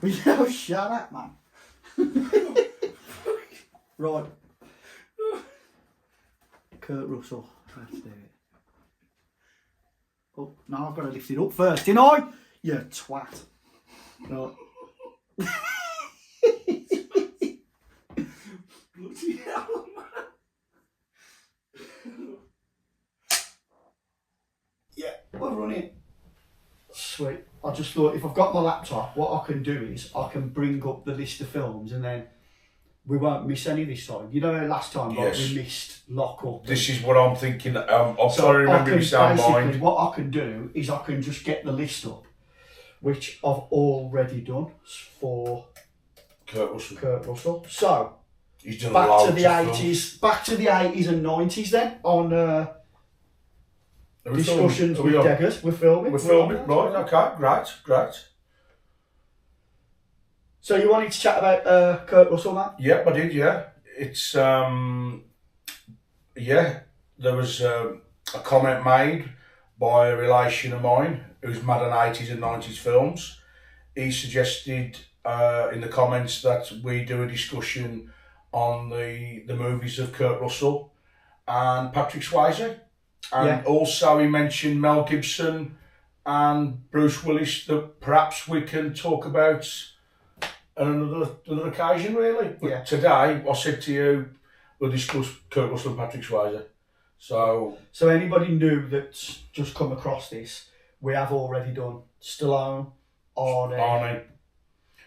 No, shut up, man. Right. Kurt Russell. Let's do it. Oh, no, I've got to lift it up first, didn't I? You twat. Right. Bloody hell, man. Yeah, we're running. Sweet. I just thought if I've got my laptop, what I can do is I can bring up the list of films and then we won't miss any this time. You know, last time like, we missed Lock Up. This is what I'm thinking. I'm trying to remember my sound mind. What I can do is I can just get the list up, which I've already done for Kurt Russell. So He's done back to the 80s, back to the 80s and 90s then on discussions with Deggers. We're filming. Right, okay, great. So you wanted to chat about Kurt Russell, man? Yeah, I did, yeah. It's, there was a comment made by a relation of mine who's mad on 80s and 90s films. He suggested in the comments that we do a discussion on the movies of Kurt Russell and Patrick Swayze. And also he mentioned Mel Gibson and Bruce Willis, that perhaps we can talk about on another occasion, really. But today, I said to you, we'll discuss Kurt Russell and Patrick Swayze. So anybody new that's just come across this, we have already done Stallone, Arnie,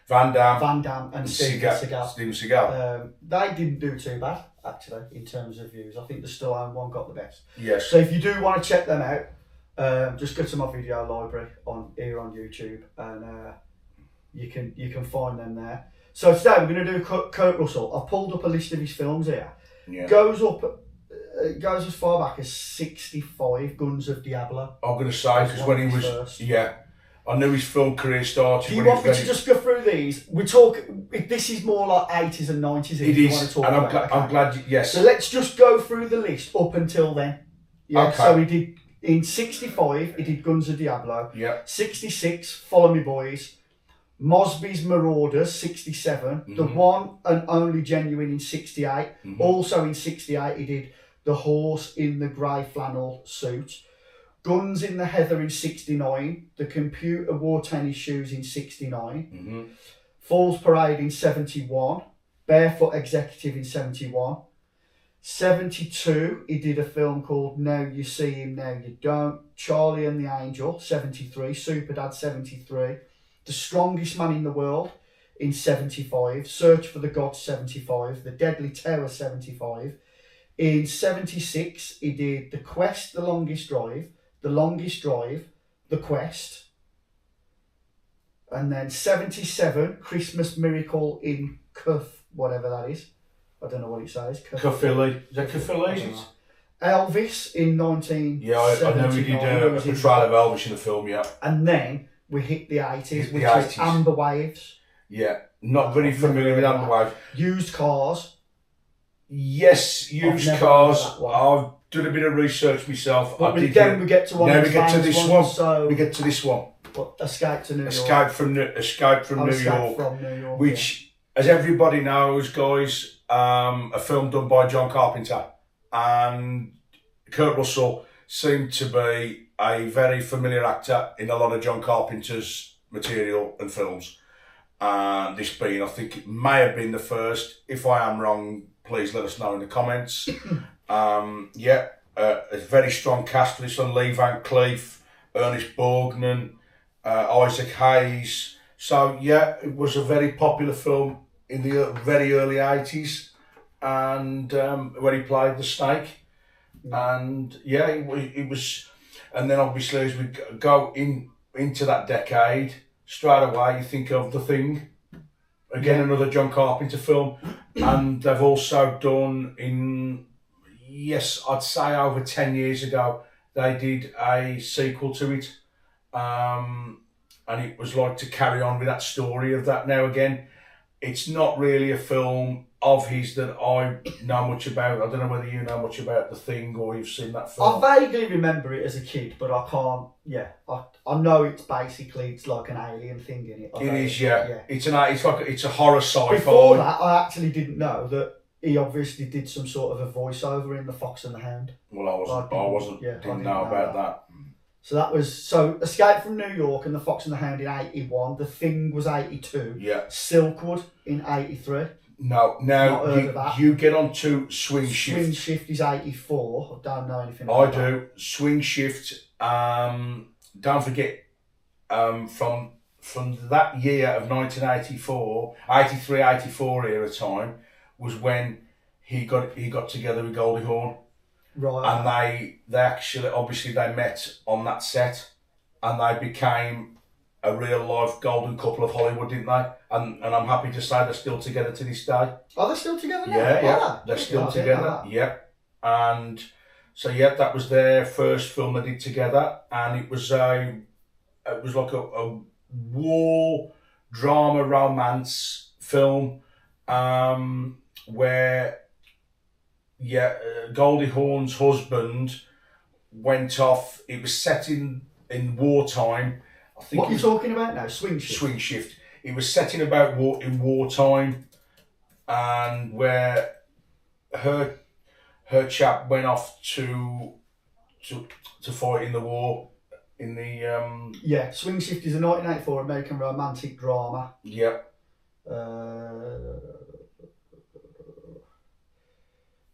Van Damme and Steven Seagal. They didn't do too bad, actually, in terms of views. I think the Stallone one got the best. Yes. So if you do want to check them out, just go to my video library here on YouTube, and you can find them there. So today we're going to do Kurt Russell. I've pulled up a list of his films here. Yeah. Goes as far back as 65, Guns of Diablo. I'm going to say, because when he was first. I knew his film career started. Do you want me to just go through these? This is more like 80s and 90s. It is, and I'm glad. Yes. So let's just go through the list up until then. Yeah. Okay. So he did in 65. He did Guns of Diablo. Yeah. 66, Follow Me Boys. Mosby's Marauders, 67. Mm-hmm. The one and only Genuine in 68. Mm-hmm. Also in 68, he did The Horse in the Grey Flannel Suit. Guns in the Heather in 69. The Computer Wore Tennis Shoes in 69. Mm-hmm. Falls Parade in 71. Barefoot Executive in 71. 72, he did a film called Now You See Him, Now You Don't. Charlie and the Angel, 73. Superdad, 73. The Strongest Man in the World in 75. Search for the Gods, 75. The Deadly Terror, 75. In 76, he did The Quest, The Longest Drive. The Longest Drive, The Quest. And then 77, Christmas Miracle in Cuff, whatever that is. I don't know what it says. Caerphilly. Is that Caerphilly? Elvis in 1979. Yeah, I know he did a portrayal of Elvis in the film, yeah. And then we hit the 80s, which is Amber Waves. Yeah, not very familiar with Amber Waves. Used Cars. Yes, Used Cars. I've done a bit of research myself. But then we get to one. Now we get to this one. So we get to this one. Escape to New York. Escape from New York. Which, as everybody knows, guys, a film done by John Carpenter, and Kurt Russell seemed to be a very familiar actor in a lot of John Carpenter's material and films. This being, I think it may have been the first. If I am wrong, please let us know in the comments. A very strong cast for this one. Lee Van Cleef, Ernest Borgnine, Isaac Hayes. So yeah, it was a very popular film in the very early 80s, and when he played the Snake. And yeah, it was, and then obviously as we go into that decade, straight away you think of The Thing, again another John Carpenter film, and they've also done I'd say over 10 years ago, they did a sequel to it, and it was like to carry on with that story of that. Now again, it's not really a film of his that I know much about. I don't know whether you know much about The Thing or you've seen that I film. vaguely remember it as a kid, but I can't. Yeah, I know it's like an alien thing in it. It is, yeah. It's a horror sci-fi. Before that, I actually didn't know that he obviously did some sort of a voiceover in The Fox and the Hound. Well, I didn't know about that. So Escape from New York and The Fox and the Hound in 81. The Thing was 82. Yeah. Silkwood in 83. No, now you get on to Swing Shift. Swing Shift is 84. I don't know anything I about that. do. Swing Shift, don't forget, from that year of 1984, 83, 84 era time, was when he got together with Goldie Hawn. Right. And they actually, obviously they met on that set and they became a real life golden couple of Hollywood, didn't they? And I'm happy to say they're still together to this day. Are they still together now? Yeah. They're still together. Yeah. And so that was their first film they did together, and it was like a war drama romance film, where Goldie Hawn's husband went off. It was set in wartime. I think. What are you talking about now? Swing Shift. Swing Shift. It was set in wartime, and where her chap went off to fight in the war in the Swing Shift is a 1984 American romantic drama. Yeah.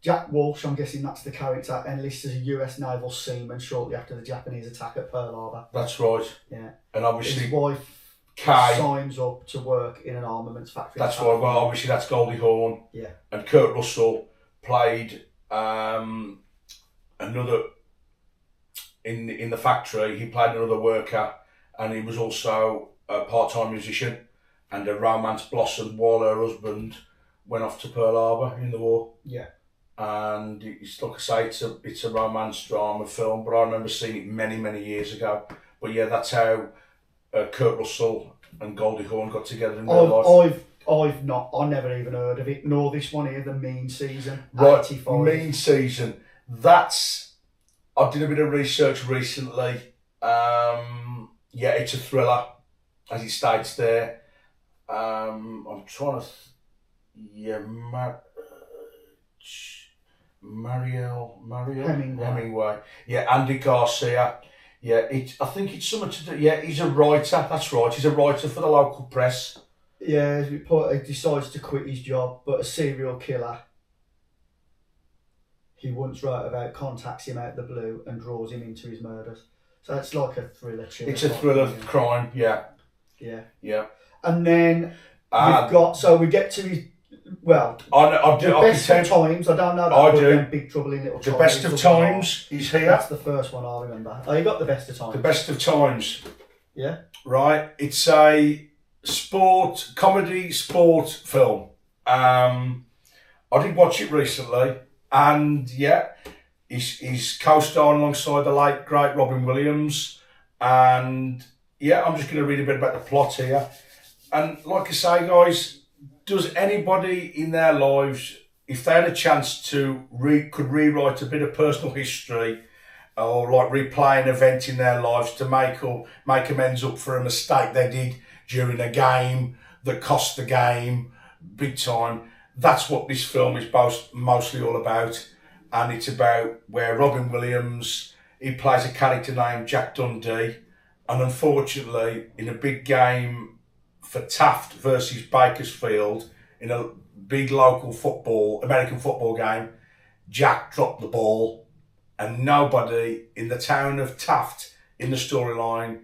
Jack Walsh, I'm guessing that's the character, enlists as a US naval seaman shortly after the Japanese attack at Pearl Harbor. That's right. Yeah. And obviously his wife Kay signs up to work in an armaments factory. That's right. Well, obviously that's Goldie Hawn. Yeah. And Kurt Russell played another in the factory. He played another worker, and he was also a part-time musician. And a romance blossomed while her husband went off to Pearl Harbor in the war. Yeah. And it's like I say, it's a romance drama film, but I remember seeing it many years ago. But yeah, that's how Kurt Russell and Goldie Hawn got together in real life. I never even heard of it, nor this one here, the Mean Season. Right, 85. Mean Season. I did a bit of research recently. It's a thriller, as it states there. I'm trying to. Marielle Hemingway. Yeah, Andy Garcia. Yeah, I think it's something to do. Yeah, he's a writer. That's right. He's a writer for the local press. Yeah, he decides to quit his job, but a serial killer he once wrote about contacts him out of the blue and draws him into his murders. So it's like a thriller. It's a thriller crime. Yeah. Yeah. Yeah. And then we get to his. Well, the best of times. I don't know that. I do. Big Trouble in Little The China. best of times. He's here. That's the first one I remember. Oh, you got the best of times. The best of times. Yeah. Right. It's a comedy sport film. I did watch it recently, and he's co-starring alongside the late great Robin Williams, and I'm just going to read a bit about the plot here. And like I say, guys, does anybody in their lives, if they had a chance to could rewrite a bit of personal history, or like replay an event in their lives to make amends up for a mistake they did during a game that cost the game big time, that's what this film is mostly all about. And it's about where Robin Williams, he plays a character named Jack Dundee, and unfortunately in a big game for Taft versus Bakersfield in a big local American football game, Jack dropped the ball, and nobody in the town of Taft in the storyline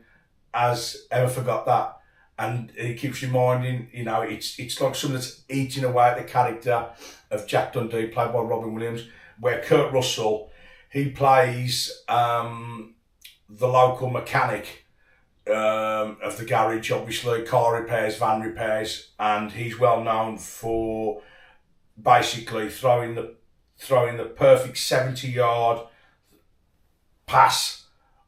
has ever forgot that. And he keeps reminding, it's like something that's eating away at the character of Jack Dundee, played by Robin Williams, where Kurt Russell, he plays the local mechanic of the garage, obviously, car repairs, van repairs, and he's well known for basically throwing the perfect 70-yard pass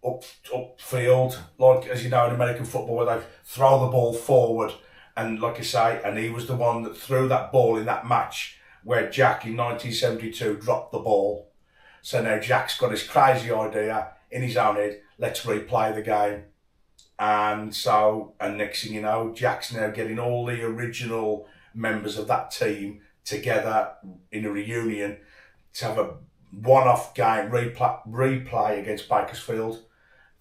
upfield, like, as you know, in American football, where they throw the ball forward, and like I say, and he was the one that threw that ball in that match, where Jack in 1972 dropped the ball. So now Jack's got this crazy idea in his own head, let's replay the game. And next thing you know, Jack's now getting all the original members of that team together in a reunion to have a one-off game replay against Bakersfield.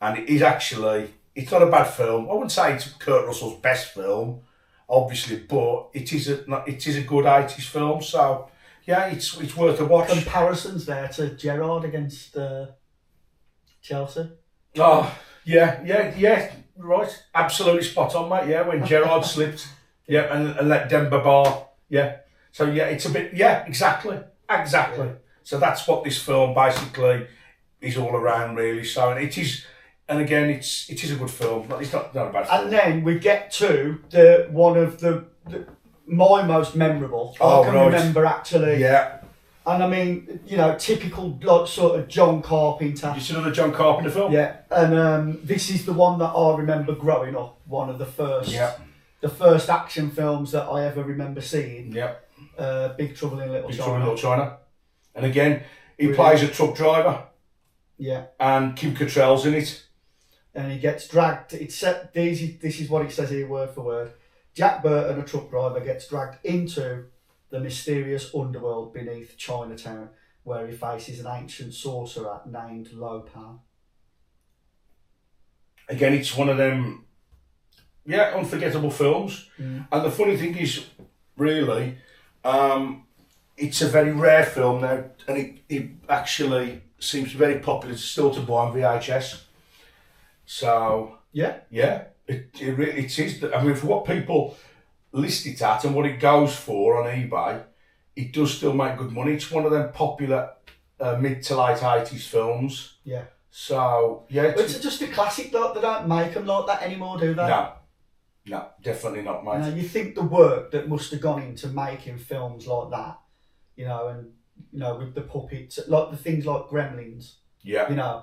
And it is actually, it's not a bad film. I wouldn't say it's Kurt Russell's best film, obviously, but it is a good 80s film. So yeah, it's worth a watch. Comparisons there to Gerrard against Chelsea. Oh yeah, right, absolutely spot on, mate. Yeah, when Gerrard slipped, yeah, and let Demba Ba, yeah. So yeah, it's a bit, yeah, exactly. Yeah. So that's what this film basically is all around, really. So it is. And again, it is a good film. It's not a bad film. And then we get to one of my most memorable. I can remember actually. Yeah. And I mean, typical like sort of John Carpenter. You seen another John Carpenter film? Yeah. And this is the one that I remember growing up. One of the first. Yeah. The first action films that I ever remember seeing. Yeah. Big Trouble in Little China. Big Trouble in Little China. And again, he plays a truck driver. Yeah. And Kim Cattrall's in it. And he gets dragged. This is what it says here, word for word. Jack Burton, a truck driver, gets dragged into the mysterious underworld beneath Chinatown, where he faces an ancient sorcerer named Lo Pan. Again, it's one of them, unforgettable films. And the funny thing is, really, it's a very rare film now, and it actually seems very popular still to buy on VHS. So it is. I mean, for what people list it at and what it goes for on eBay, it does still make good money. It's one of them popular mid to late 80s films. Yeah. So it's just a classic. Though they don't make them like that anymore, do they? No, definitely not, mate. Now you think the work that must have gone into making films like that, with the puppets, like the things like Gremlins. Yeah.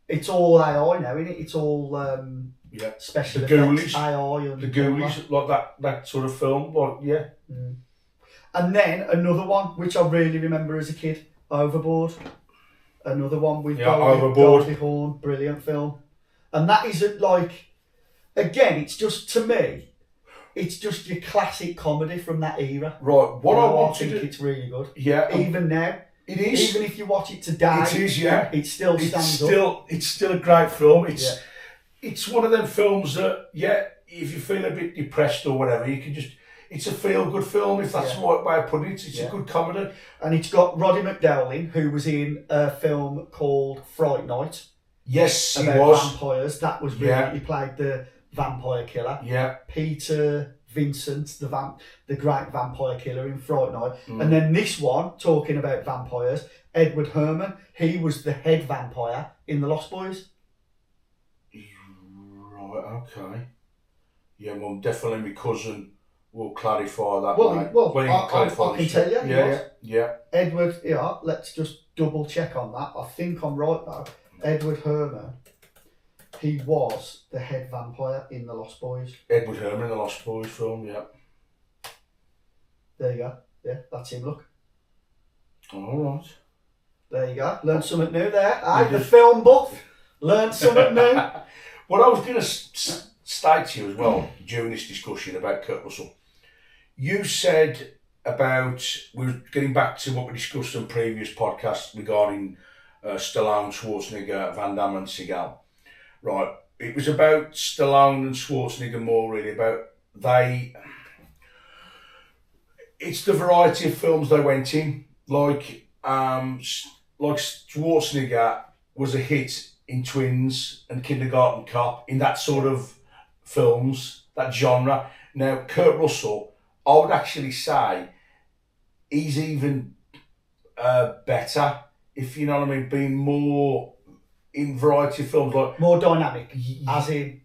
It's all AI now, isn't it? It's all special effects, AI. And the Ghoulies, like that sort of film, And then another one, which I really remember as a kid, Overboard. Another one with Goldie Hawn, brilliant film. And that is again, it's just, to me, it's just your classic comedy from that era. Right, I think it's really good. Yeah. Even now. It is. Even if you watch it today, it is. Yeah, it still stands up. It's still a great film. It's one of them films that if you feel a bit depressed or whatever, you can just. It's a feel-good film, if that's the right way of putting it. It's a good comedy, and it's got Roddy McDowall, who was in a film called Fright Night. Yes, he about was. Vampires. That was really he played the vampire killer. Yeah, Peter Vincent, the great vampire killer in Fright Night. And then this one, talking about vampires, Edward Herrmann, he was the head vampire in The Lost Boys. Right, okay. Yeah, well, definitely my cousin will clarify that. I can tell you. Yeah. Edward, let's just double check on that. I think I'm right though. Edward Herrmann. He was the head vampire in The Lost Boys. Edward Herrmann in The Lost Boys film, yeah. There you go. Yeah, that's him, look. All right. There you go. Learned something new there. The film buff. Learned something new. What I was going to state to you as well, during this discussion about Kurt Russell, you said about, we were getting back to what we discussed on previous podcasts regarding Stallone, Schwarzenegger, Van Damme and Seagal. Right, it was about Stallone and Schwarzenegger more really, it's the variety of films they went in. Like Schwarzenegger was a hit in Twins and Kindergarten Cop, in that sort of films, that genre. Now, Kurt Russell, I would actually say he's even better, if you know what I mean, being more in variety of films, like more dynamic, as in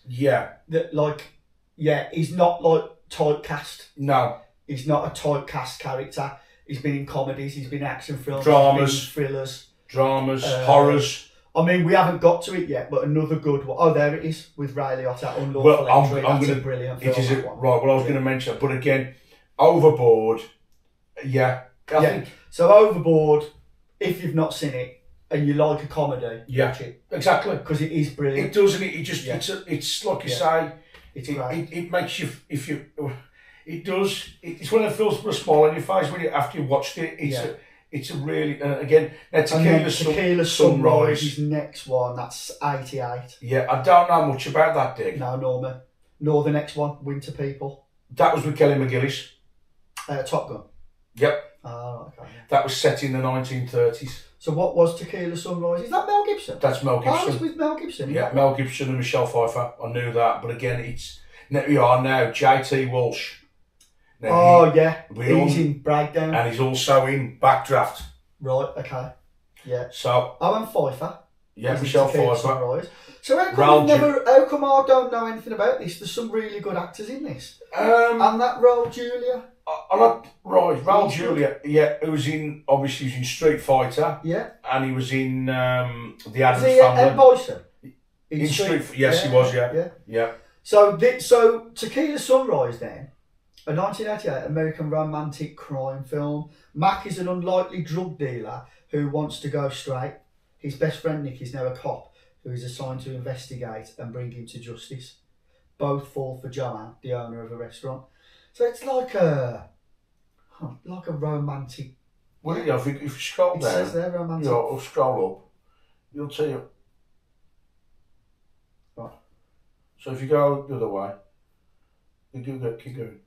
he's not like typecast. No, he's not a typecast character. He's been in comedies, he's been in action films, dramas, thrillers, horrors. I mean, we haven't got to it yet, but another good one. Oh, there it is with Ray Liotta, Unlawful Entry. That's a brilliant film. Right, well, I was going to mention it, but again, Overboard Yeah. I Yeah. think, So Overboard, if you've not seen it and you like a comedy, Yeah. watch it exactly. because it is brilliant. It doesn't it? It just Yeah. it's like you Yeah. say. It's It, great. it makes you if you. It does. It's one of the films put a smile on your face when you after you watched it. It's a really again. Now And then Tequila Tequila Sunrise is next one. That's 88. Yeah, I don't know much about that, Dick. No, Norman. Nor the next one, Winter People. That was with Kelly McGillis. Top Gun. Yep. Oh, okay. That was set in the 1930s. So what was Tequila Sunrise? Is that Mel Gibson? That's Mel Oh, it's Gibson. with Mel Gibson. Yeah, Mel Gibson and Michelle Pfeiffer. I knew that, but again, it's we are now JT Walsh. Now Oh, yeah. we're He's on- in Breakdown. and he's also in Backdraft. Right, okay. Yeah. So Oh, and Pfeiffer. yeah, He's in Michelle Tequila Pfeiffer. Sunrise. So how Raoul come how come I don't know anything about this? There's some really good actors in this. And that Raoul Julia. Raoul Julia, who was in obviously he was in Street Fighter, Yeah. and he was in the Is Addams he Family. Ed Bison? In Street, yes, he was. Yeah. So Tequila Sunrise then, a 1988 American romantic crime film. Mac is an unlikely drug dealer who wants to go straight. His best friend Nick is now a cop who is assigned to investigate and bring him to justice. Both fall for Joanne, the owner of a restaurant. So it's like a romantic. Well, yeah, if you scroll It down, says there romantic. or scroll up, you'll see it. Right. So if you go the other way, you do go, keep going.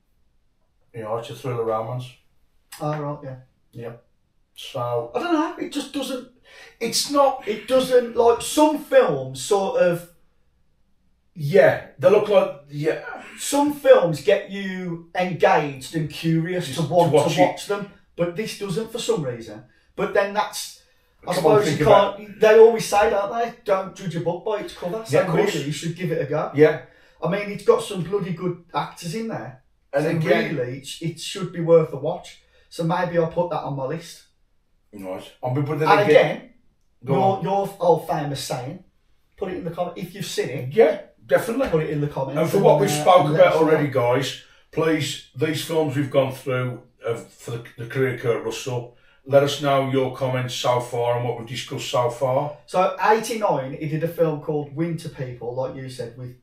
It's a thriller romance. Oh right, yeah. Yeah. So I don't know. It just doesn't. it's not. It doesn't like some films sort of. Yeah, they look like Some films get you engaged and curious Just to want to watch to watch them, but this doesn't for some reason. But then that's, I Come on, suppose you think about can't. They always say, don't they? Don't judge a book by its cover. So Yeah, of course. really, you should give it a go. Yeah, I mean, it's got some bloody good actors in there, and so again, really, it should be worth a watch. So maybe I'll put that on my list. right. But then And again, go on. your old famous saying, put it in the comment if you've seen it. Yeah, definitely. Put it in the comments. And for what we've spoke and let about us know. already, guys, please, these films we've gone through for the career of Kurt Russell, let us know your comments so far and what we've discussed so far. So 89, he did a film called Winter People, like you said, with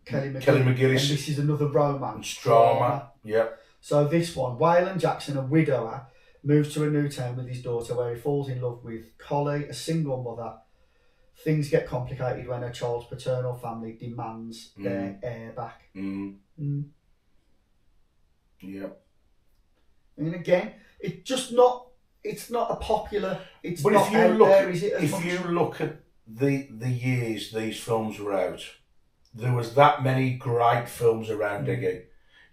Kelly McGillis. McGillis. And this is another romance It's drama. Yeah. So this one, Waylon Jackson, a widower, moves to a new town with his daughter where he falls in love with Collie, a single mother. Things get complicated when her child's paternal family demands their heir back. Mm. Mm. Yeah. And again, it's not a popular. It's But not if you out look, there, is it? As if much? you look at the years these films were out, there was that many great films around again.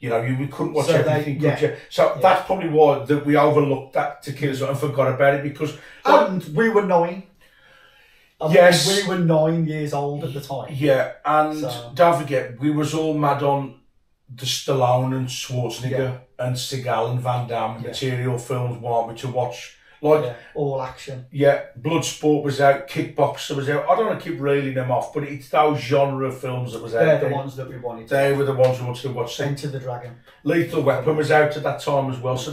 We couldn't watch So everything, they- could you? So that's probably why that we overlooked that Tequila and forgot about it because. And we were 9. Yes. We were 9 years old at the time. Yeah, and So- don't forget, we was all mad on the Stallone and Schwarzenegger and Seagal and Van Damme material films, weren't we, to watch? Like, Yeah, all action. Bloodsport was out, Kickboxer was out. I don't want to keep reeling them off, but it's those genre of films that was out They're the there. ones that we wanted. They were the ones we wanted to watch. Enter the Dragon. Lethal Weapon was out at that time as well. So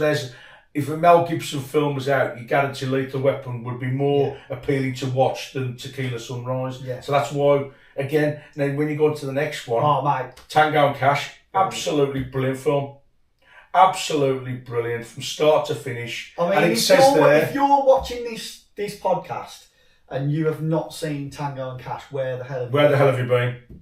if a Mel Gibson film was out, you guarantee Lethal Weapon would be more appealing to watch than Tequila Sunrise. Yeah. So that's why, again, then when you go to the next one, Oh, mate. Tango and Cash, absolutely brilliant film. Absolutely brilliant from start to finish. I mean, and it if says you're, there, if you're watching this podcast and you have not seen Tango and Cash, where the hell have you been?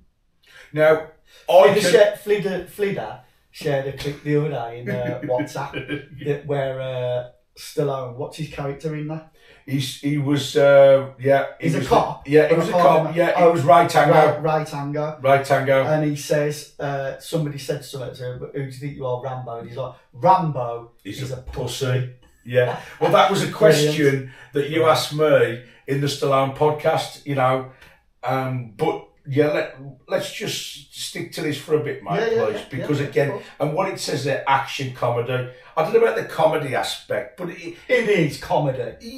Now, Flidder shared a clip the other day in WhatsApp where Stallone, what's his character in that? he was, He's a cop. Yeah, he Or was a a cop. cop. Yeah, it was Ray Tango. Ray Tango. Ray Tango. And he says, somebody said something to him, who do you think you are, Rambo? And he's like, Rambo is a pussy. Yeah. Well, that was a question that you asked me in the Stallone podcast, but yeah, let's just stick to this for a bit, mate, please, because again, and what it says there, action comedy. I don't know about the comedy aspect, but it is comedy.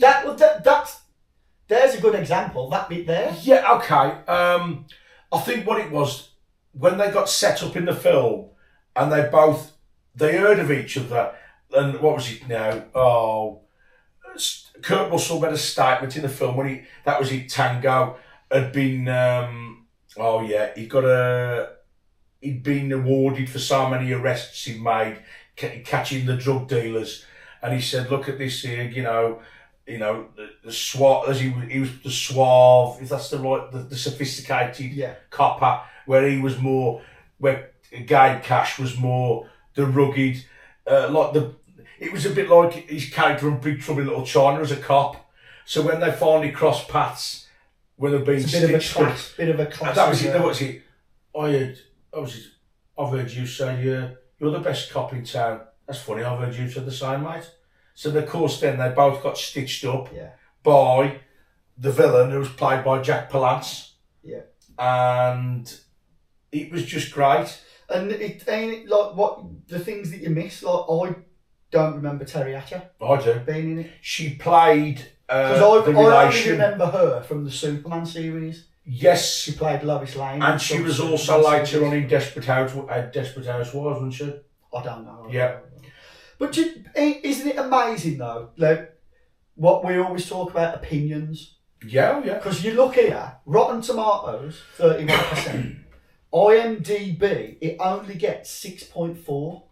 There's a good example. That bit there. Yeah, okay. I think what it was when they got set up in the film, and they heard of each other. and what was it now? Oh, Kurt Russell made a statement in the film when that was it. Tango had been. Oh yeah, he'd been awarded for so many arrests he made, catching the drug dealers, and he said, "Look at this here, the suave, as he was the suave, if that's the right, the sophisticated copper, where he was more, where Gabe Cash was more the rugged, it was a bit like his character in Big Trouble in Little China as a cop. So when they finally crossed paths, when they've been stitched up, bit of a class. That was it. That was it. I've heard you say you're the best cop in town. That's funny. I've heard you say the same, mate. So of course, then they both got stitched up by the villain, who was played by Jack Palance. Yeah, and it was just great. And it ain't like what the things that you miss. Like I don't remember Terry Hatcher. I do. Being in it. She played because I only remember her from the Superman series. Yes, she played Lois Lane, and she was also later on in Desperate Housewives, wasn't she? I don't know. Yeah, but isn't it amazing though? Like what we always talk about, opinions. Yeah. Because you look here, Rotten Tomatoes 31%. IMDb, it only gets 6.4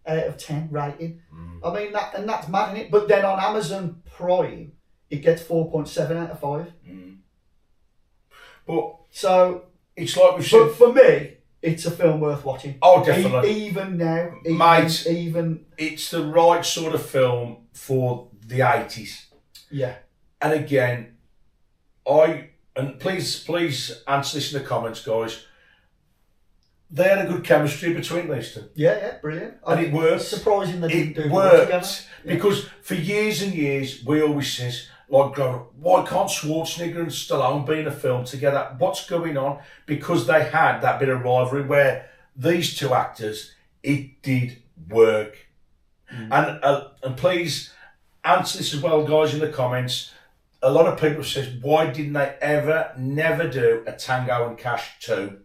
out of 10 rating. I mean that's mad, isn't it? But then on Amazon Prime, it gets 4.7 out of 5. But so it's like we said. But for me, it's a film worth watching. Oh, definitely. Even now, mate, even it's the right sort of film for the 80s. Yeah. And again, please answer this in the comments, guys. They had a good chemistry between these two. Yeah, brilliant. And it worked. Surprising they didn't do it together. Because for years and years, we always says, like, why can't Schwarzenegger and Stallone be in a film together? What's going on? Because they had that bit of rivalry where these two actors, it did work. And please answer this as well, guys, in the comments. A lot of people says, why didn't they never do a Tango and Cash 2?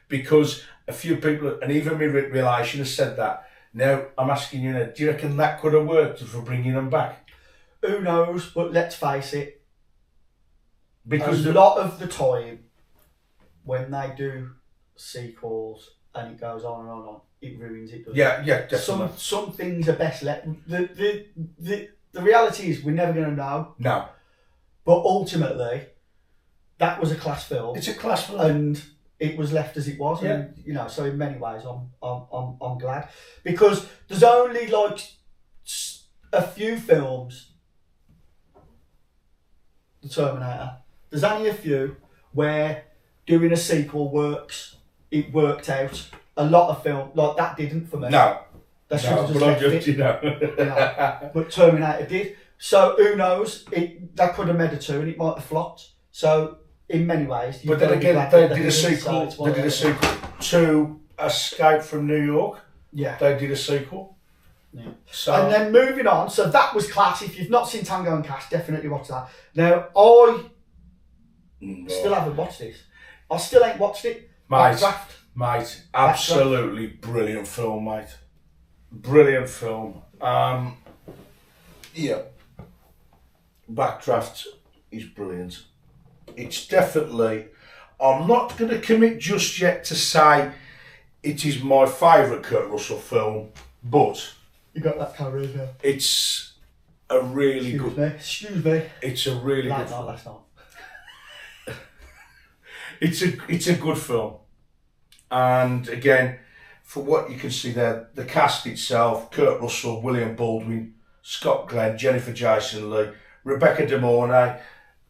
Because a few people, and even my relation, has said that. Now, I'm asking you, do you reckon that could have worked for bringing them back? Who knows, but let's face it. Because a lot of the time, when they do sequels and it goes on and on and on, it ruins it, doesn't it? Yeah, definitely. Some things are best let. The reality is we're never going to know. No. But ultimately, that was a class film. It's a class film. And it was left as it was, and so in many ways, I'm glad, because there's only like a few films. The Terminator. There's only a few where doing a sequel works. It worked out. A lot of film like that didn't for me. No, that's just left it. But Terminator did. So who knows? That could have made a 2, and it might have flopped. So. In many ways, but then again, they did a sequel. They did a sequel to Escape from New York. Yeah, they did a sequel. Yeah. So and then moving on, so that was class. If you've not seen Tango and Cash, definitely watch that. Now I still haven't watched this. I still ain't watched it. Mate, absolutely brilliant film, mate. Brilliant film. Yeah, Backdraft is brilliant. It's definitely, I'm not going to commit just yet to say it is my favourite Kurt Russell film, but you got that camera in there. It's a really Excuse me. It's a really good film. Last night. It's a good film, and again, for what you can see there, the cast itself: Kurt Russell, William Baldwin, Scott Glenn, Jennifer Jason Leigh, Rebecca De Mornay,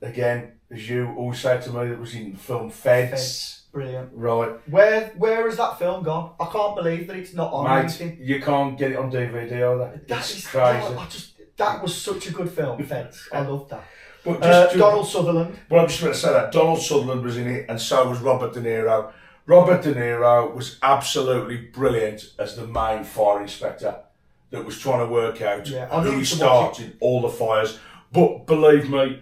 again. As you always say to me, it was in the film Feds. Brilliant. Right. Where has that film gone? I can't believe that it's not on anything. You can't get it on DVD either. That's crazy. That was such a good film, Feds. I loved that. But Donald Sutherland. Well, I'm just going to say that. Donald Sutherland was in it, and so was Robert De Niro. Robert De Niro was absolutely brilliant as the main fire inspector that was trying to work out who started all the fires. But believe me,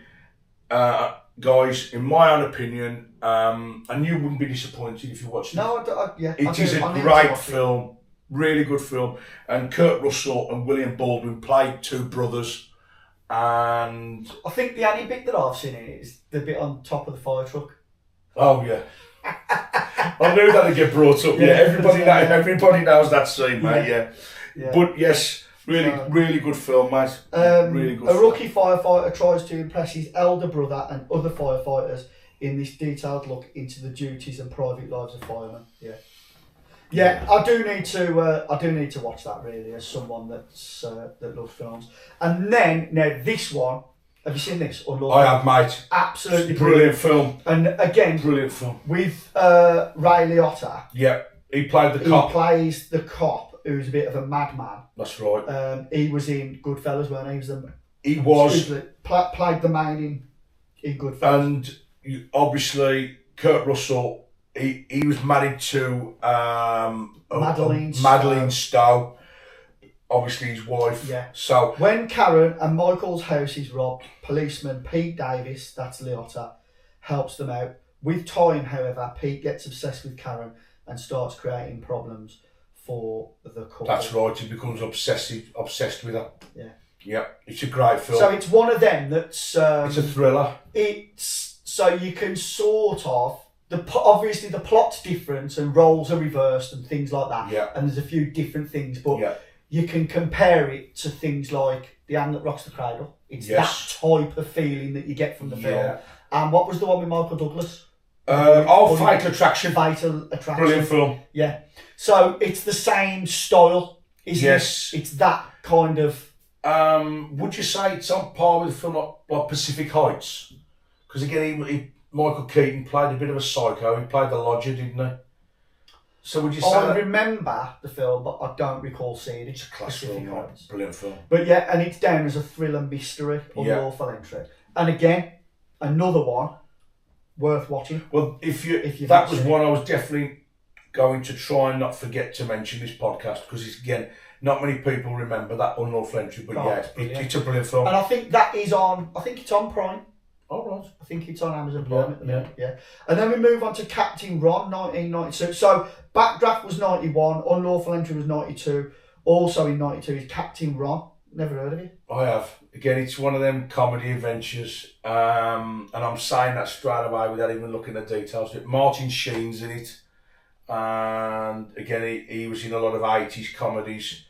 guys, in my own opinion, and you wouldn't be disappointed if you watched it. No, it is a great film. Really good film. And Kurt Russell and William Baldwin played two brothers. And I think the only bit that I've seen in it is the bit on top of the fire truck. oh yeah, I knew that'd get brought up. Yeah, everybody knows that scene, mate. Yeah. But yes, really good film, mate. Really good. A rookie firefighter tries to impress his elder brother and other firefighters in this detailed look into the duties and private lives of firemen. Yeah, I do need to watch that really as someone that loves films. And then now this one, have you seen this? I have, mate. Absolutely brilliant film. And again, brilliant film with Ray Liotta. Yeah, he played the cop. He plays the cop who's a bit of a madman. That's right. He was in Goodfellas, weren't he? He was played the man in Goodfellas. And obviously Kurt Russell. He was married to Madeline Stowe, obviously his wife. Yeah. So when Karen and Michael's house is robbed, policeman Pete Davis, that's Liotta, helps them out. With time, however, Pete gets obsessed with Karen and starts creating problems for the couple. That's right. He becomes obsessed with her. Yeah. Yeah. It's a great film. So it's one of them that's. It's a thriller. It's so you can sort of. Obviously the plot's different and roles are reversed and things like that. Yeah. And there's a few different things, but you can compare it to things like The Hand That Rocks the Cradle. It's that type of feeling that you get from the film. And what was the one with Michael Douglas? Fatal Attraction. Fatal Attraction. Brilliant film. Yeah. So it's the same style, isn't it? It's that kind of. Would you say it's on par with a film like Pacific Heights? Because again, Michael Keaton played a bit of a psycho. He played the lodger, didn't he? So would you say I remember the film, but I don't recall seeing it. It's a classic film, brilliant film. But yeah, and it's down as a thriller mystery, unlawful entry. And again, another one worth watching. Well, if that was one I was definitely going to try and not forget to mention this podcast because it's again not many people remember that unlawful entry. But it's a brilliant film. And I think that is on. I think it's on Prime. Oh, right. I think it's on Amazon Prime at the minute. Yeah. And then we move on to Captain Ron, 1992. So Backdraft was 91, Unlawful Entry was 92. Also in 92 is Captain Ron. Never heard of it. I have. Again, it's one of them comedy adventures. And I'm saying that straight away without even looking at the details. Martin Sheen's in it. And again, he was in a lot of 80s comedies.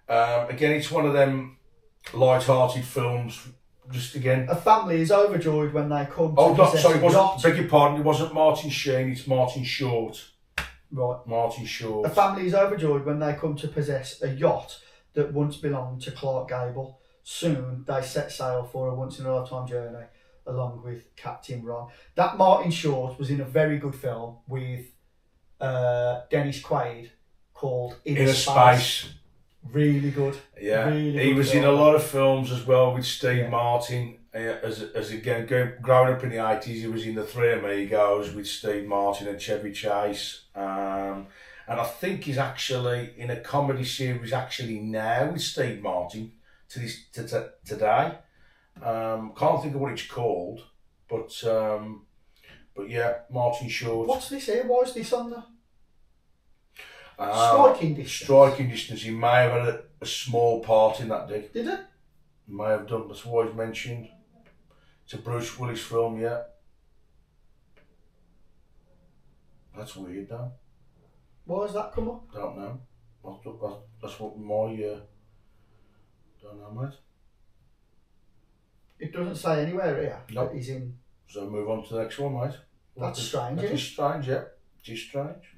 Again, it's one of them light-hearted films. Just again, a family is overjoyed when they come. Beg your pardon. It wasn't Martin Sheen. It's Martin Short. Right. Martin Short. A family is overjoyed when they come to possess a yacht that once belonged to Clark Gable. Soon they set sail for a once-in-a-lifetime journey along with Captain Ron. That Martin Short was in a very good film with Dennis Quaid called Inner Space. Really good. Yeah, really he good was film. in a lot of films as well with Steve Martin. As again, growing up in the 80s, he was in The Three Amigos with Steve Martin and Chevy Chase. And I think he's actually in a comedy series actually now with Steve Martin today. Can't think of what it's called, but yeah, Martin Short. What's this here? Why is this on there? Striking Distance. Striking Distance. He may have had a small part in that, Dick. Did it? He may have done. That's why he's mentioned. It's a Bruce Willis film, yeah. That's weird, though. Why has that come up? Don't know. That's what my don't know, mate. It doesn't say anywhere here Nope. that he's in. So move on to the next one, mate. That's strange. That is strange, yeah. It is strange.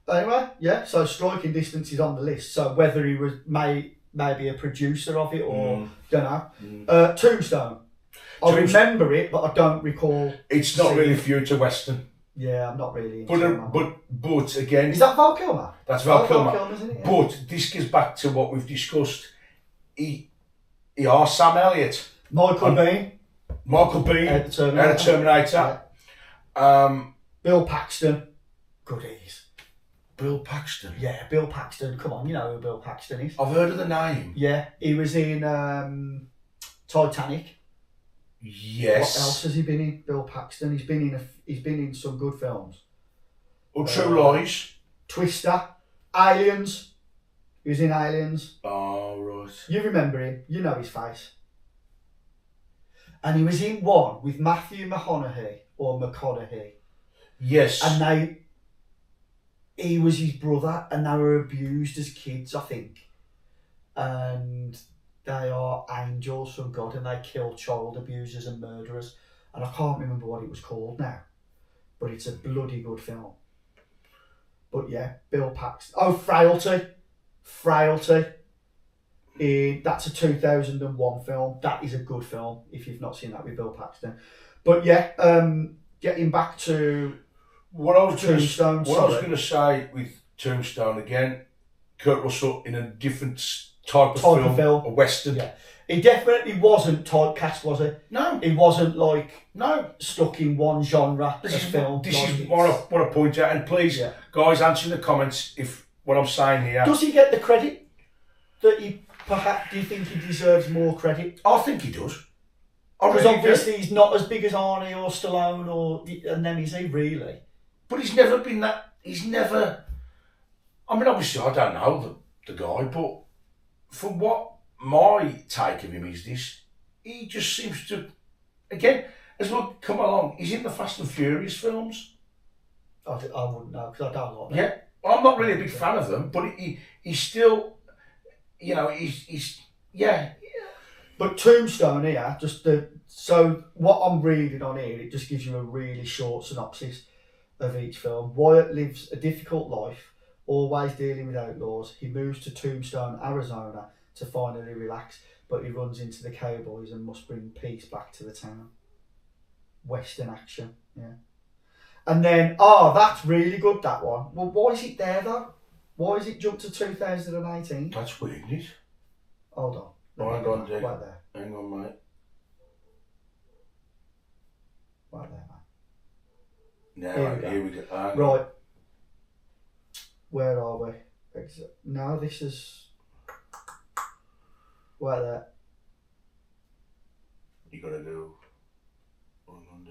Anyway, yeah. So Striking Distance is on the list. So whether he was maybe a producer of it or don't know. Tombstone. I remember it, but I don't recall. It's not really future western. Yeah, I'm not really. But again, is that Val Kilmer? That's Val Kilmer. Val Kilmer, isn't it? Yeah. But this gets back to what we've discussed. He are Sam Elliott, Michael Biehn, out of Terminator. Yeah. Bill Paxton, goodies. Bill Paxton. Yeah, Bill Paxton. Come on, you know who Bill Paxton is. I've heard of the name. Yeah, he was in Titanic. Yes. What else has he been in? Bill Paxton. He's been in some good films. True Lies. Twister. Aliens. He was in Aliens. Oh, right. You remember him. You know his face. And he was in one with Matthew McConaughey. Yes. And he was his brother, and they were abused as kids, I think. And they are angels from God, and they kill child abusers and murderers. And I can't remember what it was called now, but it's a bloody good film. But yeah, Bill Paxton. Oh, Frailty. That's a 2001 film. That is a good film if you've not seen that with Bill Paxton. But yeah, getting back to Tombstone. What I was going to say with Tombstone again, Kurt Russell in a different type of film, a western. Yeah. He definitely wasn't typecast, was he? No. He wasn't stuck in one genre of film. This is what I point out, and please, guys, answer in the comments if what I'm saying here. Does he get the credit that he perhaps? Do you think he deserves more credit? I think he does. Because obviously he's not as big as Arnie or Stallone and them, is he really? But he's never been that. He's never. I mean, obviously, I don't know the guy, but from what my take of him is this, he just seems to, again, as we'll come along, he's in the Fast and Furious films. I wouldn't know, because I don't like them. Yeah, well, I'm not really a big fan of them, but he's still, he's But Tombstone here, so what I'm reading on here, it just gives you a really short synopsis of each film. Wyatt lives a difficult life, always dealing with outlaws. He moves to Tombstone, Arizona to finally relax, but he runs into the cowboys and must bring peace back to the town. Western action, yeah. And then, that's really good, that one. Well, why is it there though? Why is it jumped to 2018? That's weird, isn't it? Hold on. Hang on, Dick. Right there. Hang on, mate. Right there, Now, here we go. Right. Where are we? No, this is... Right there. You gotta go. Hang on, D.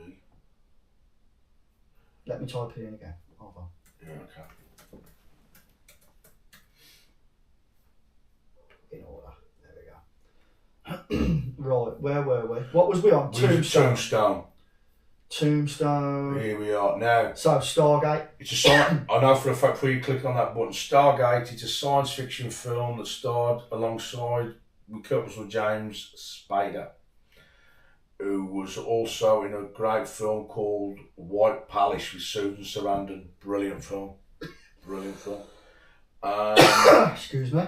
Let me type it in again. Hold on. Yeah, okay. In order. There we go. Right, where were we? What was we on? Tombstone. Here we are now. So Stargate. It's a science. I know for a fact. Before you click on that button, Stargate. It's a science fiction film that starred alongside Kurt Russell James Spader, who was also in a great film called White Palace with Susan Sarandon. Brilliant film. Excuse me.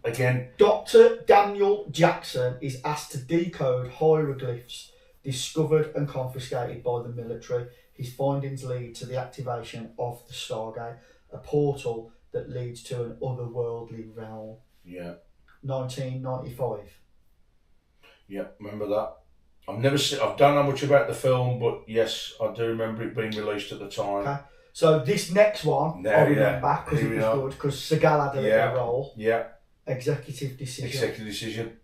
Again, Dr. Daniel Jackson is asked to decode hieroglyphs discovered and confiscated by the military. His findings lead to the activation of the Stargate, a portal that leads to an otherworldly realm. Yeah. 1995. Yeah, remember that. I don't know much about the film, but yes, I do remember it being released at the time. Okay. So this next one, I remember because it was good, because Seagal had a little role. Yeah. Executive decision.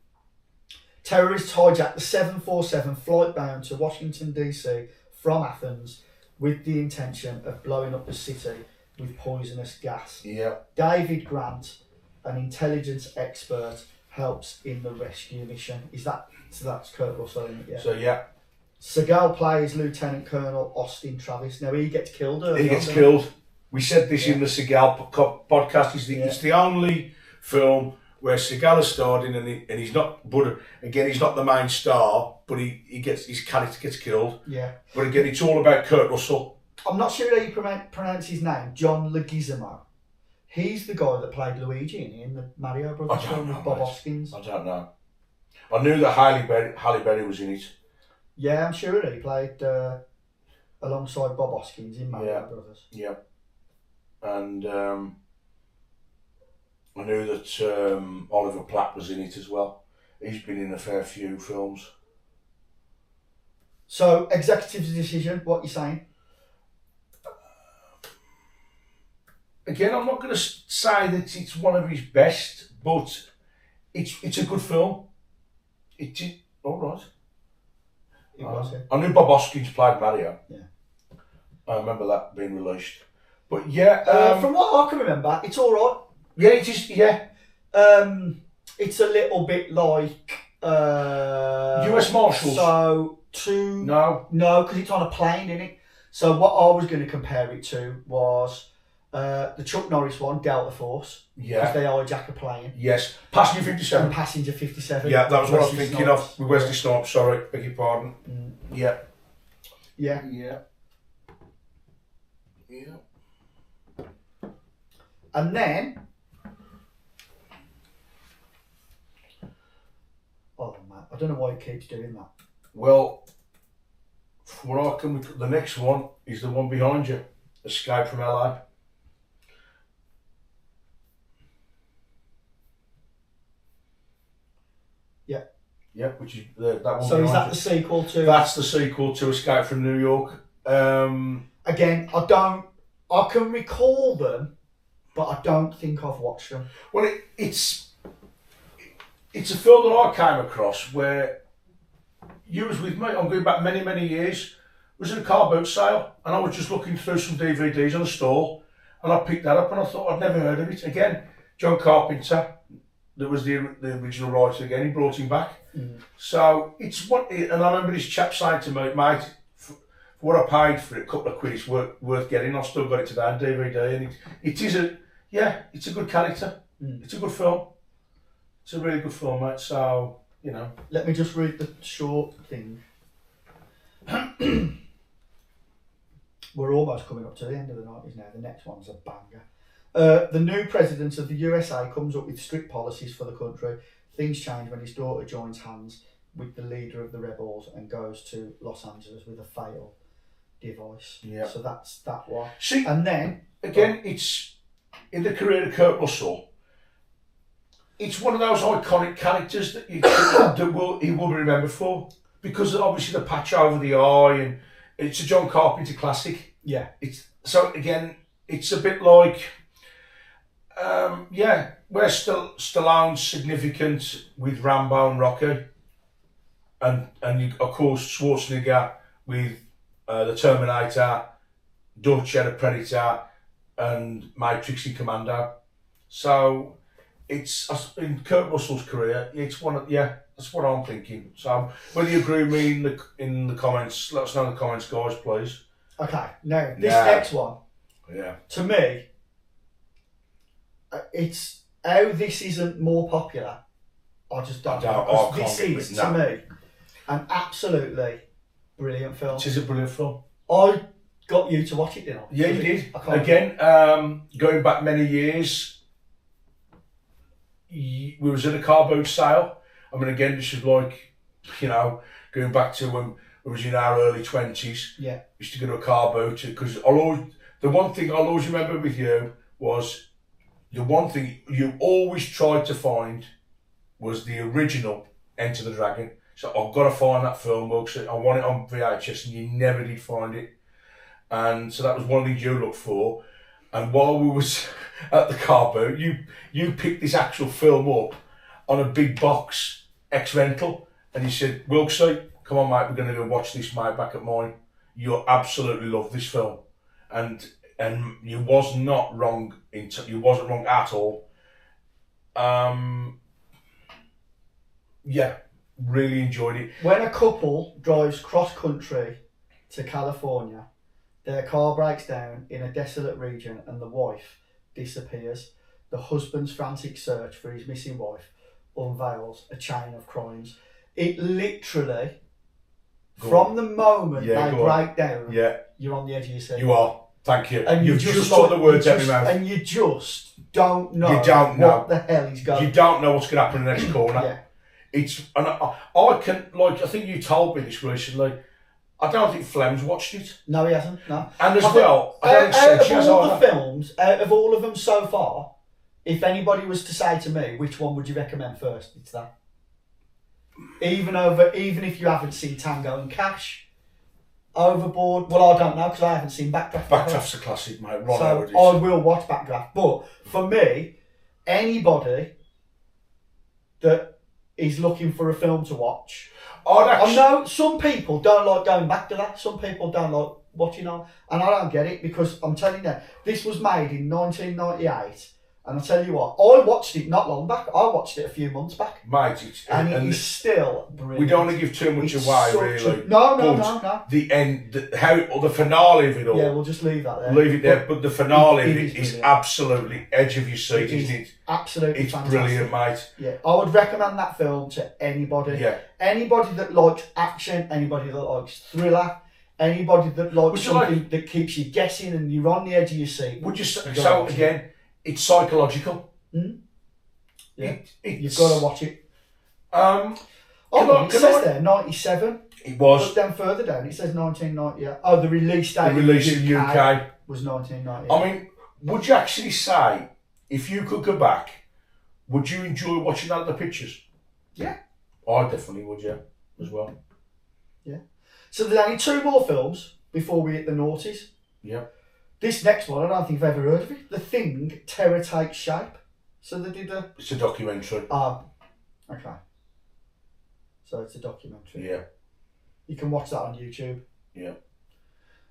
Terrorists hijacked the 747 flight bound to Washington DC from Athens with the intention of blowing up the city with poisonous gas. Yeah. David Grant, an intelligence expert, helps in the rescue mission. That's Kurt Russell, isn't it? Yeah. So yeah. Seagal plays Lieutenant Colonel Austin Travis. Now he gets killed early. He gets killed. We said this in the Seagal podcast. It's the only film where Seagal has starred in, and he's not. But again, he's not the main star. But his character gets killed. Yeah. But again, it's all about Kurt Russell. I'm not sure how you pronounce his name. John Leguizamo. He's the guy that played Luigi in the Mario Brothers film with Bob Hoskins. I don't know. I knew that Halle Berry was in it. Yeah, I'm sure he played alongside Bob Hoskins in Mario Brothers. Yeah. And I knew that Oliver Platt was in it as well. He's been in a fair few films. So, executive decision, what are you saying? Again, I'm not going to say that it's one of his best, but it's a good film. It's all right. It was, yeah. I knew Bob Hoskins played Mario. Yeah. I remember that being released. But yeah... from what I can remember, it's all right. Yeah, it is. Yeah. It's a little bit like US Marshals. So no, because it's on a plane, isn't it? So what I was going to compare it to was the Chuck Norris one, Delta Force. Yeah. Because they hijack a plane. Yes. Passenger 57. And Passenger 57. Yeah, that was what I was thinking Snipes. of with Wesley Snipes. Sorry, beg your pardon. Yeah. Yeah. Yeah. Yeah. And then, oh man, I don't know why he keeps doing that. Well, what I can, the next one is the one behind you, Escape from LA. Yeah. Yeah, which is that one. So is that you. the sequel to? That's the sequel to Escape from New York. Again, I can recall them, but I don't think I've watched them. Well, it's a film that I came across where you was with me. I'm going back many, many years. I was in a car boot sale and I was just looking through some DVDs on a stall and I picked that up and I thought I'd never heard of it. Again, John Carpenter, that was the original writer again, he brought him back. So it's what, and I remember this chap saying to me, mate, for what I paid for it, a couple of quid, it's worth getting. I've still got it today on DVD and it's a good character. It's a good film. It's a really good film, mate. So, you know. Let me just read the short thing. We're almost coming up to the end of the 90s now. The next one's a banger. The new president of the USA comes up with strict policies for the country. Things change when his daughter joins hands with the leader of the rebels and goes to Los Angeles with a failed device. Yeah. So that's that one. See, and then again, it's in the career of Kurt Russell. It's one of those iconic characters that he will be remembered for because obviously the patch over the eye and it's a John Carpenter classic. Yeah. So again, it's a bit like, where Stallone's significant with Rambo and Rocky, and you, of course Schwarzenegger with the Terminator, Dutch had a Predator, and Matrix and Commando. So it's in Kurt Russell's career. It's one of that's what I'm thinking. So whether you agree with me in the comments, let us know in the comments, guys, please. Okay, now this next one. Yeah. To me, it's how this isn't more popular. I just don't know. 'Cause this is to me an absolutely brilliant film. It is a brilliant film. I got you to watch it, didn't I? Yeah, you did. Again, Going back many years, we was at a car boot sale. I mean, again, this is like, going back to when we was in our early 20s. Yeah. Used to go to a car boot because the one thing I'll always remember with you was the one thing you always tried to find was the original Enter the Dragon. So I've got to find that film, because I want it on VHS, and you never did find it. And so that was one of the things you looked for. And while we was at the car boot, you picked this actual film up on a big box ex-rental, and you said, Wilksy, come on mate, we're going to go watch this, mate, back at mine. You'll absolutely love this film. And you was not wrong. You wasn't wrong at all. Really enjoyed it. when a couple drives cross country to California, their car breaks down in a desolate region and the wife disappears. The husband's frantic search for his missing wife unveils a chain of crimes. It literally, from the moment they break down, you're on the edge of your seat. You are. Thank you. And You've just got the words out of your mouth. And you just don't know what the hell is going on. You don't know what's going to happen in the next corner. Yeah. I think you told me this recently. I don't think Flem's watched it. No, he hasn't. No. And out of all of them so far, if anybody was to say to me, which one would you recommend first? It's that. Even if you haven't seen Tango and Cash, Overboard. Well, I don't know because I haven't seen Backdraft. Backdraft's a classic, mate. So I will watch Backdraft. But for me, anybody that is looking for a film to watch. I know some people don't like going back to that. Some people don't like watching on, and I don't get it because I'm telling you, this was made in 1998, And I'll tell you what, I watched it not long back. I watched it a few months back. Mate, And it is still brilliant. we don't want to give too much It's away, such really. No. The end, the finale of it all. Yeah, we'll just leave that there. Leave it there, but the finale of it it is is brilliant. absolutely edge of your seat, It is isn't it? absolutely It's fantastic. brilliant, mate. Yeah, I would recommend that film to anybody. Yeah. Anybody that likes action, anybody that likes thriller, anybody that likes Would you something that keeps you guessing and you're on the edge of your seat. Would you gotta so watch again, it's psychological. Yeah. It's, You've got to watch it. Can It can says there 97. It But was then further down it says 1990. Yeah. Oh, the release date. the release in the UK. was 1990. I mean, would you actually say, if you could go back, would you enjoy watching that at the pictures? Yeah. I definitely would, yeah, as well. So there's only 2 more films before we hit the noughties. Yeah. This next one, I don't think I've ever heard of it. The Thing, Terror Takes Shape. So they did a... It's a documentary. Okay. So it's a documentary. Yeah. You can watch that on YouTube. Yeah.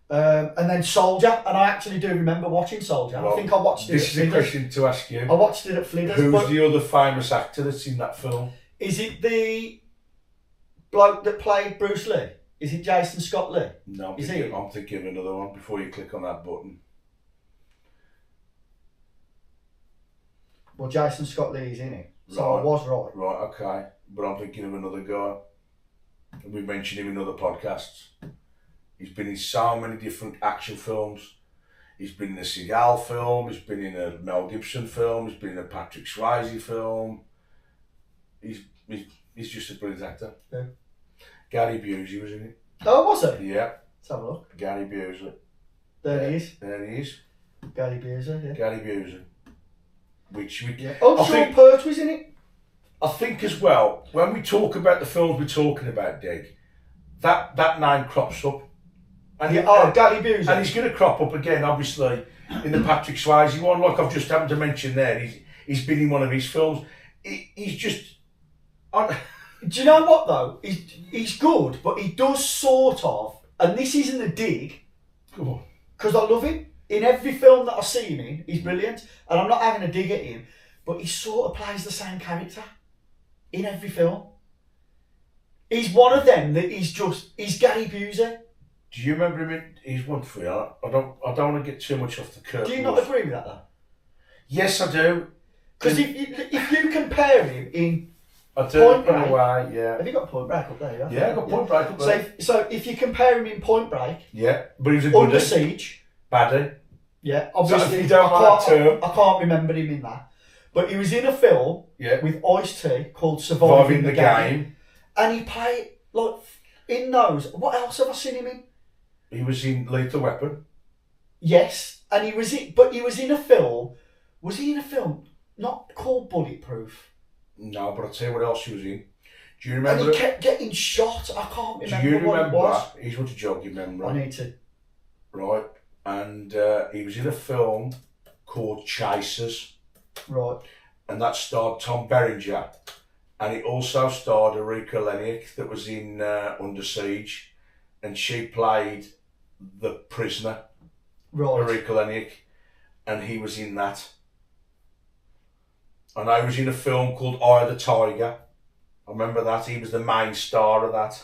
And then Soldier, and I actually do remember watching Soldier. Well, I think I watched it This at is a Flinders. question to ask you. I watched it at Flinders. Who's but the other famous actor that's in that film? is it the bloke that played Bruce Lee? Is it Jason Scott Lee? No, Is I'm thinking of another one before you click on that button. Well, Jason Scott Lee is in it. So Right. I was right. Right, okay. But I'm thinking of another guy. We mentioned him in other podcasts. He's been in so many different action films. He's been in a Seagal film. He's been in a Mel Gibson film. He's been in a Patrick Swayze film. He's just a brilliant actor. Yeah. Gary Busey was in it. Oh, was it? Yeah, Let's have a look. Gary Busey. There he is. There he is. Gary Busey, yeah. Gary Busey. Which we, Yeah. Oh, I Sean think- Perch was in it. I think as well, when we talk about the films we're talking about, Dig, that name crops up. And Yeah, Gary Busey. And he's going to crop up again, obviously, in the Patrick Swayze one, like I've just happened to mention there. He's been in one of his films. He's just... Do you know what though? He's good, but he does sort of, and this isn't a dig, Come on. because I love him. In every film that I see him in, he's brilliant, and I'm not having a dig at him, but he sort of plays the same character in every film. He's one of them that he's Gary Busey. Do you remember him in his one for you? I don't want to get too much off the curtain. Do you not agree with that though? Yes, I do. Because if you compare him in... I do, Point in Break. a way, yeah. Have you got Point Break up there? Yeah, Yeah, I got Point Break up there. So if you compare him in Point Break, Yeah, but he was a Under good Siege, baddie. yeah, So obviously if you don't like that term. I can't remember him in that. But he was in a film Yeah. with Ice-T called Surviving the Game. And he played, like, in those. What else have I seen him in? He was in Lethal Weapon. Yes. And he was in a film. Was he in a film not called Bulletproof? No, but I'll tell you what else he was in. Do you And remember? he kept getting shot. I can't Do remember you what it remember? was. He's what a jogging memory. I need to. Right. And he was in a film called Chasers. Right. And that starred Tom Berenger. And it also starred Erika Lenick that was in Under Siege. And she played the prisoner, Right. Erika Lenick. And he was in that. And I was in a film called Eye of the Tiger. I remember that. He was the main star of that.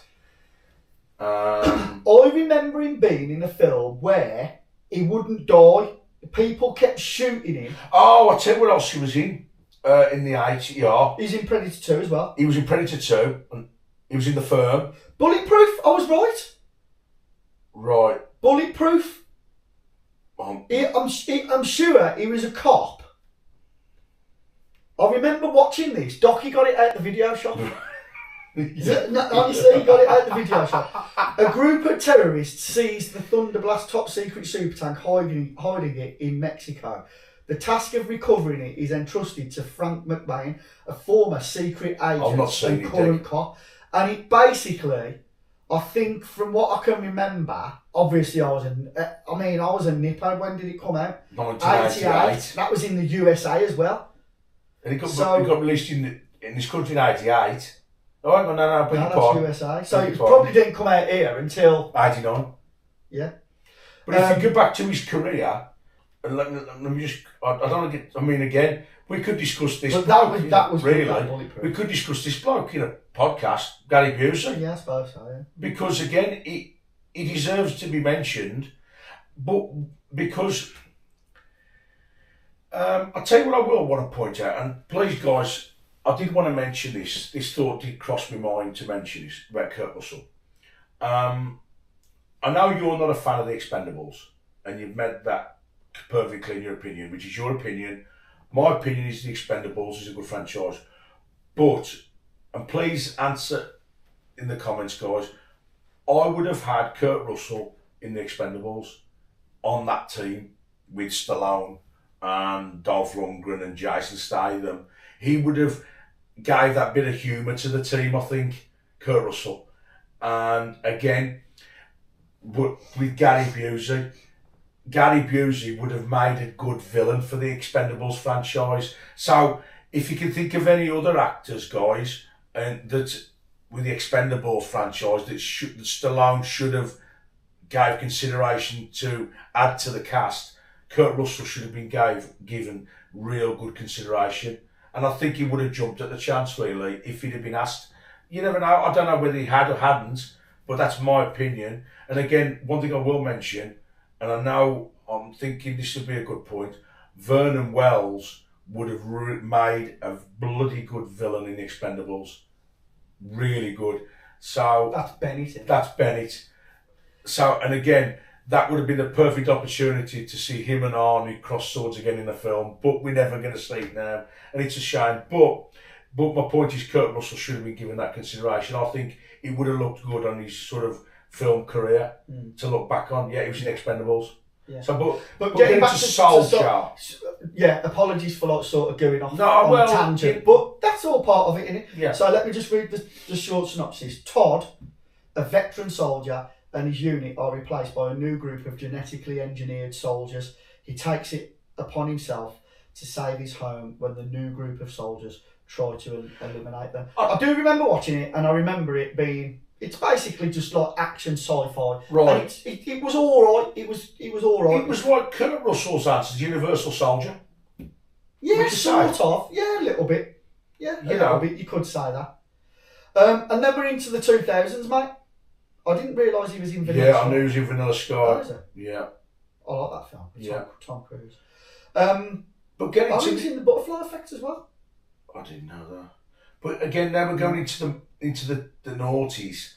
I remember him being in a film where he wouldn't die. People kept shooting him. Oh, I'll tell you what else he was in the 80s. Yeah. He's in Predator 2 as well. He was in Predator 2. And he was in The Firm. Bulletproof, I was right. Right. Bulletproof. Um, I'm sure he was a cop. I remember watching this. Docky got it out the video shop. No, honestly, he got it out the video shop. A group of terrorists seized the Thunderblast top secret super tank, hiding it in Mexico. The task of recovering it is entrusted to Frank McBain, a former secret I've not agent seen and it, current Dick. cop. And it basically, I think, from what I can remember, obviously I was a nipper. When did it come out? 1988. That was in the USA as well. And he got released in this country in 88. Oh, hang on, no, beg No, your that's pardon. USA. So Beg it your pardon. probably didn't come out here until 89. yeah. But if you go back to his career, and let me just, I don't want to get, I mean, again, we could discuss this. But bloke, that was really, Bulletproof. we could discuss this bloke in a podcast, Gary Busey. Yeah, I suppose so, yeah. Because again, he deserves to be mentioned, but because, I'll tell you what I will want to point out, and please guys, I did want to mention this thought did cross my mind to mention this about Kurt Russell. I know you're not a fan of the Expendables, and you've made that perfectly in your opinion, which is your opinion. My opinion is the Expendables is a good franchise. But, and please answer in the comments, guys, I would have had Kurt Russell in the Expendables on that team with Stallone and Dolph Lundgren and Jason Statham. He would have gave that bit of humour to the team, I think, Kurt Russell. And again, but with Gary Busey would have made a good villain for the Expendables franchise. So if you can think of any other actors, guys, and that with the Expendables franchise that Stallone should have gave consideration to add to the cast, Kurt Russell should have been given real good consideration. And I think he would have jumped at the chance, really, if he'd have been asked. You never know. I don't know whether he had or hadn't, but that's my opinion. And again, one thing I will mention, and I know I'm thinking this would be a good point, Vernon Wells would have made a bloody good villain in the Expendables. Really good. So that's Bennett. That's Bennett. So, and again, that would have been the perfect opportunity to see him and Arnie cross swords again in the film, but we're never going to see it now, and it's a shame. But my point is, Kurt Russell should have been given that consideration. I think it would have looked good on his sort of film career to look back on. Yeah, he was in Expendables. Yeah. So, but getting back to Soldier. Yeah, apologies for like sort of going off on a tangent, but that's all part of it, isn't it? Yeah. So let me just read the short synopsis. Todd, a veteran soldier, and his unit are replaced by a new group of genetically engineered soldiers. He takes it upon himself to save his home when the new group of soldiers try to eliminate them. I do remember watching it, and I remember it being, it's basically just like action sci-fi. Right. And it was all right. It was all right. It was like Kurt Russell's answer to Universal Soldier. Yeah, sort of. Yeah, a little bit. Yeah, a little bit. You could say that. And then we're into the 2000s, mate. I didn't realise he was in Vanilla Sky. Yeah, I knew he was in Vanilla Sky. Oh, is it? Yeah. I like that film. Yeah. Tom Cruise. But getting he was in the Butterfly Effect as well. I didn't know that. But again, now we're going into the noughties.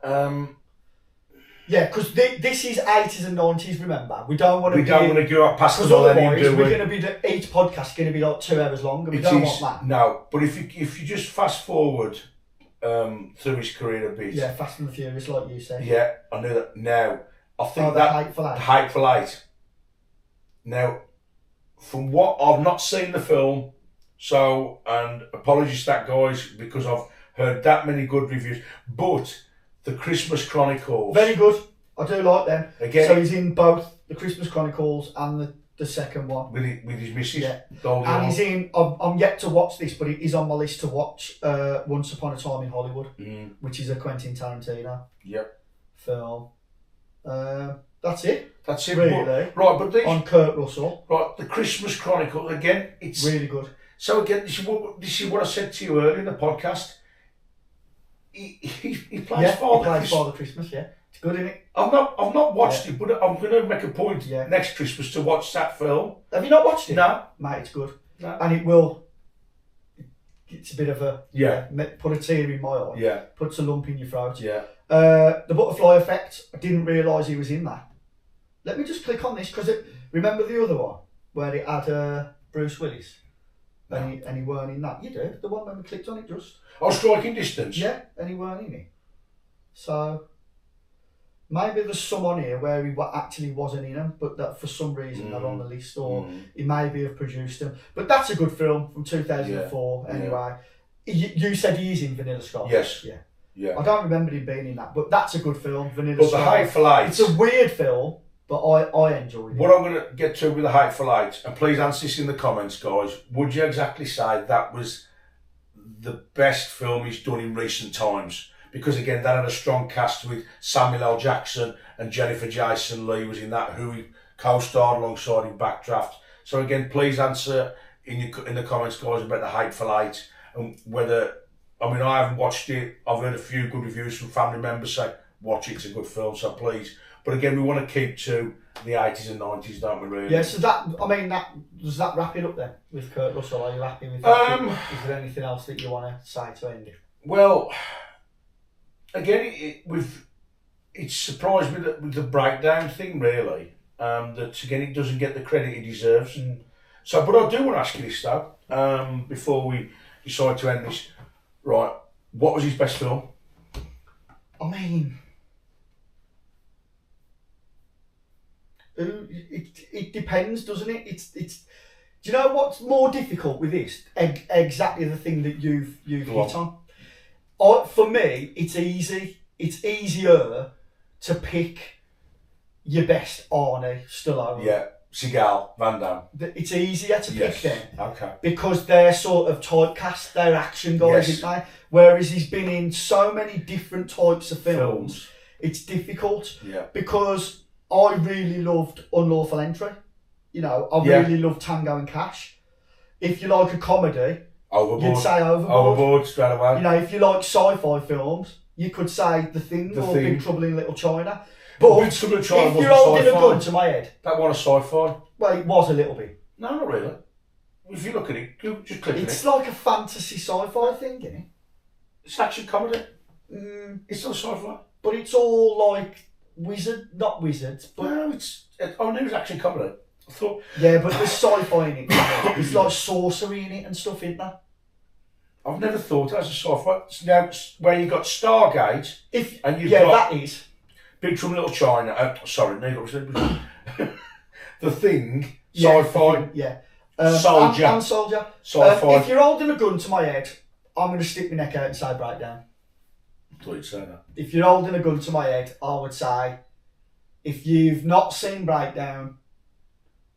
Yeah, because this is 80s and 90s. Remember, we don't want to go up past the millennium. Because otherwise, we're going to be each podcast going to be like 2 hours long, and we don't want that. No, but if you just fast forward through his career a bit. Yeah, Fast and the Furious, like you said. Yeah, I knew that. Now, I think the Hateful Eight. The Hateful Eight. Now, from what I've not seen the film, so, and apologies to that, guys, because I've heard that many good reviews, but the Christmas Chronicles. Very good. I do like them. Again, so he's in both the Christmas Chronicles and the second one. With his missus. Yeah. And he's in, I'm yet to watch this, but it is on my list to watch Once Upon a Time in Hollywood, which is a Quentin Tarantino film. That's it. That's it. Really. But these, on Kurt Russell. Right, the Christmas Chronicle, again, it's really good. So again, this is what I said to you earlier in the podcast. He plays Father Christmas, yeah. It's good, isn't it? I've not watched it, but I'm going to make a point next Christmas to watch that film. Have you not watched it? No. Mate, it's good. No. And it will, it's a bit of a, put a tear in my eye. Yeah. Puts a lump in your throat. Yeah. The Butterfly Effect, I didn't realise he was in that. Let me just click on this, because remember the other one, where it had Bruce Willis? No. And he weren't in that. You do. The one when we clicked on it just. Oh, Striking Distance. Yeah, and he weren't in it. So maybe there's some on here where he actually wasn't in them, but that for some reason they're on the list, or he maybe have produced them. But that's a good film from 2004 anyway. You said he is in Vanilla Sky. Yes. Yeah. Yeah. I don't remember him being in that, but that's a good film, Vanilla Sky. But the Hateful Eight. It's a weird film, but I enjoyed it. What I'm going to get to with the Hateful Eight, and please answer this in the comments, guys. Would you exactly say that was the best film he's done in recent times? Because again, that had a strong cast with Samuel L. Jackson and Jennifer Jason Leigh was in that, who he co-starred alongside in Backdraft. So again, please answer in the comments, guys, about the Hateful Eight and whether. I mean, I haven't watched it. I've heard a few good reviews from family members say watch it. It's a good film. So please. But again, we want to keep to the 80s and 90s, don't we? Really? Yeah. So does that wrap it up then with Kurt Russell? Are you happy with that? Is there anything else that you want to say to end it? Well, again, it's surprised me that with the breakdown thing, really. That again, it doesn't get the credit it deserves. So, but I do want to ask you this though, before we decide to end this. Right, what was his best film? I mean, it depends, doesn't it? It's. Do you know what's more difficult with this? Exactly the thing that you've hit on. For me, it's easy. It's easier to pick your best Arnie, Stallone. Yeah, Seagal, Van Damme. It's easier to pick them. Okay. Because they're sort of typecast, they're action guys, aren't they? Whereas he's been in so many different types of films. It's difficult. Yeah. Because I really loved Unlawful Entry. You know, I really loved Tango and Cash. If you like a comedy, Overboard. you'd say Overboard. Overboard, straight away. You know, if you like sci-fi films, you could say The Thing or Thing. Big Trouble in Little China. But Big Trouble in China if you're holding a sci-fi. gun to my head, That one a sci-fi. well, it was a little bit. No, not really. If you look at it, you just click on It's it. like a fantasy sci-fi thing, isn't it? It's action comedy. It's not sci-fi. But it's all like not wizards, but Well, I knew it was action comedy. I thought. yeah, but there's sci-fi in it. It's like sorcery in it and stuff, isn't there? I've never thought as a sci-fi. Now, where you got Stargate, and you've got that is Big Trouble in Little China. Sorry, no, The Thing, yeah, sci-fi, yeah. Soldier, and Soldier. sci-fi. If you're holding a gun to my head, I'm going to stick my neck out and say Breakdown. I thought you'd say that. If you're holding a gun to my head, I would say, if you've not seen Breakdown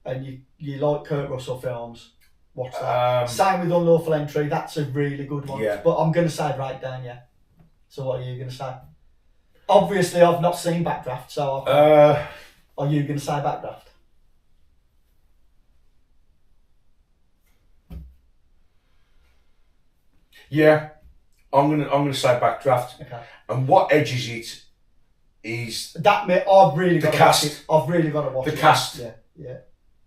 and you like Kurt Russell films, watch that. Same with Unlawful Entry, that's a really good one. Yeah. But I'm going to say Breakdown, yeah. So what are you going to say? Obviously, I've not seen Backdraft, so are you going to say Backdraft? Yeah, I'm gonna say Backdraft. Okay. And what edges it is I've really got the to watch cast. it. I've really got to watch The it. cast. Yeah.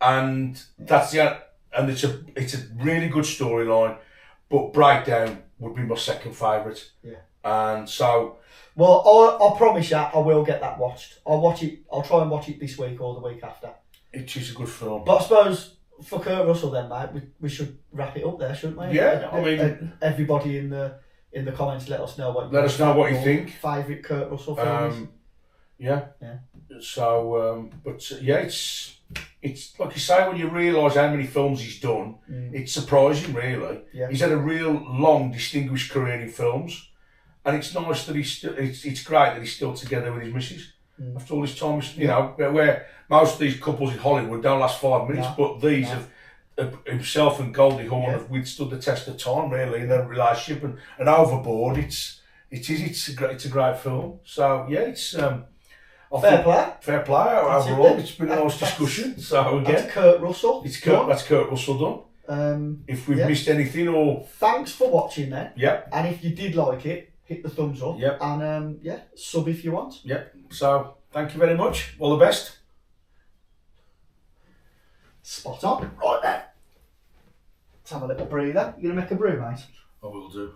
And that's and it's a really good storyline, but Breakdown would be my second favourite. Yeah. And so. Well, I promise you, I will get that watched. I'll watch it. I'll try and watch it this week or the week after. It is a good film. But I suppose for Kurt Russell, then, mate, we should wrap it up there, shouldn't we? Yeah, I mean, everybody in the comments, let us know what you think. Favourite Kurt Russell films. Yeah. Yeah. So, it's like you say, when you realise how many films he's done, it's surprising, really. Yeah. He's had a real long, distinguished career in films, and it's nice that it's great that he's still together with his missus after all this time. You know, where most of these couples in Hollywood don't last 5 minutes, but these have. Himself and Goldie Hawn have withstood the test of time, really, in their relationship, and Overboard. It's a great film. So yeah, it's fair play overall. It's been a nice discussion. So again, that's Kurt Russell. That's Kurt Russell done. If we've missed anything, or thanks for watching then. Yep. And if you did like it, hit the thumbs up. Yep. And sub if you want. Yep. So thank you very much. All the best. Spot on. Right then. Let's have a little breather. You gonna make a brew, mate? I will do.